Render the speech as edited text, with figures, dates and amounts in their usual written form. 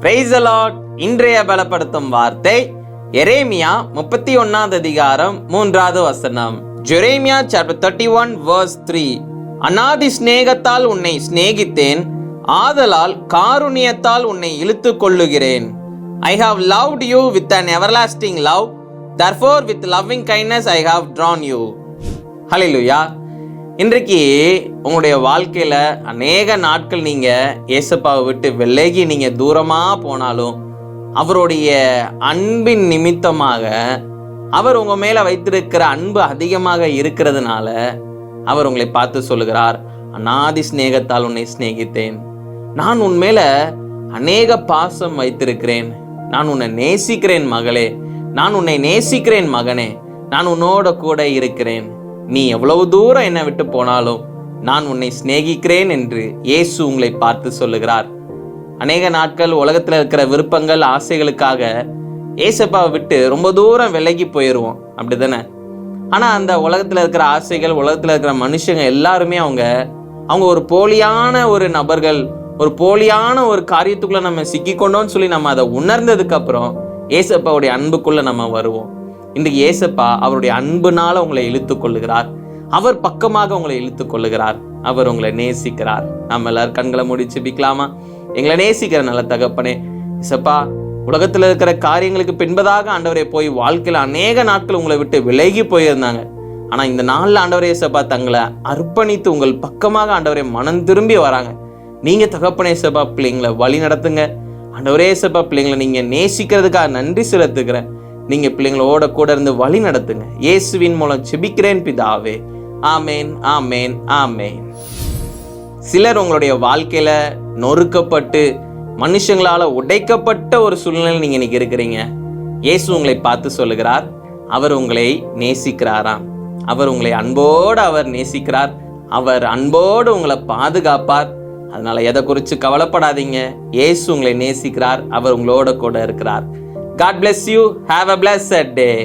Praise the Lord. இன்றைய பலப்படுத்தும் வார்த்தை எரேமியா 31 அதிகாரம் 3வது வசனம். Jeremiah chapter 31 verse 3. அநாதி சிநேகத்தால் உன்னை சிநேகித்தேன், ஆதலால் காருண்யத்தால் உன்னை இழுத்துக் கொள்ளுகிறேன். I have loved you with an everlasting love, therefore with loving kindness I have drawn you. ஹல்லேலூயா. இன்றைக்கு உங்களுடைய வாழ்க்கையில் அநேக நாட்கள் நீங்கள் ஏசப்பாவை விட்டு விலகி நீங்கள் தூரமாக போனாலும் அவருடைய அன்பின் நிமித்தமாக அவர் உங்கள் மேலே வைத்திருக்கிற அன்பு அதிகமாக இருக்கிறதுனால அவர் உங்களை பார்த்து சொல்லுகிறார், அநாதி சிநேகத்தால் உன்னை சிநேகித்தேன், நான் உன் மேலே அநேக பாசம் வைத்திருக்கிறேன், நான் உன்னை நேசிக்கிறேன் மகளே, நான் உன்னை நேசிக்கிறேன் மகனே, நான் உன்னோட கூட இருக்கிறேன், நீ எவ்வளவு தூரம் என்னை விட்டு போனாலும் நான் உன்னை சிநேகிக்கிறேன் என்று இயேசு உங்களை பார்த்து சொல்லுகிறார். அநேக நாட்கள் உலகத்தில் இருக்கிற விருப்பங்கள் ஆசைகளுக்காக ஏசப்பாவை விட்டு ரொம்ப தூரம் விலகி போயிடுவோம், அப்படி தானே? ஆனால் அந்த உலகத்தில் இருக்கிற ஆசைகள், உலகத்தில் இருக்கிற மனுஷங்க எல்லாருமே அவங்க ஒரு போலியான ஒரு நபர்கள், ஒரு போலியான ஒரு காரியத்துக்குள்ள நம்ம சிக்கிக்கொண்டோன்னு சொல்லி நம்ம அதை உணர்ந்ததுக்கு அப்புறம் ஏசப்பாவுடைய அன்புக்குள்ள நம்ம வருவோம். இன்றைக்கு ஏசப்பா அவருடைய அன்புனால உங்களை இழுத்து கொள்ளுகிறார், அவர் பக்கமாக உங்களை இழுத்து கொள்ளுகிறார், அவர் உங்களை நேசிக்கிறார். நம்ம எல்லாரும் கண்களை மூடி ஜெபிக்கலாமா? எங்களை நேசிக்கிற நல்ல தகப்பனே, ஏசப்பா உலகத்தில் இருக்கிற காரியங்களுக்கு பின்பதாக ஆண்டவரே போய் வாழ்க்கையில் அநேக நாட்கள் உங்களை விட்டு விலகி போயிருந்தாங்க. ஆனால் இந்த நாளில் ஆண்டவரே ஏசப்பா தங்களை அர்ப்பணித்து உங்கள் பக்கமாக ஆண்டவரே மனம் திரும்பி வராங்க. நீங்கள் தகப்பனே ஏசப்பா பிள்ளைங்களை வழி நடத்துங்க. ஆண்டவரே ஏசப்பா பிள்ளைங்களை நீங்கள் நேசிக்கிறதுக்காக நன்றி செலுத்துக்கிறேன். நீங்க பிள்ளைங்களோட கூட இருந்து வழி நடத்துங்க. இயேசுவின் மூலம் ஜெபிக்கிறேன் பிதாவே. ஆமேன், ஆமேன், ஆமேன். சிலர் உங்களுடைய வாழ்க்கையில நொறுக்கப்பட்டு மனுஷங்களால உடைக்கப்பட்ட ஒரு சூழ்நிலை நீங்க இன்னைக்கு இருக்கிறீங்க. இயேசு உங்களை பார்த்து சொல்லுகிறார், அவர் உங்களை நேசிக்கிறாராம். அவர் உங்களை அன்போடு அவர் நேசிக்கிறார். அவர் அன்போடு உங்களை பாதுகாப்பார். அதனால எதை குறித்து கவலைப்படாதீங்க. இயேசு உங்களை நேசிக்கிறார். அவர் உங்களோட கூட இருக்கிறார். God bless you. Have a blessed day.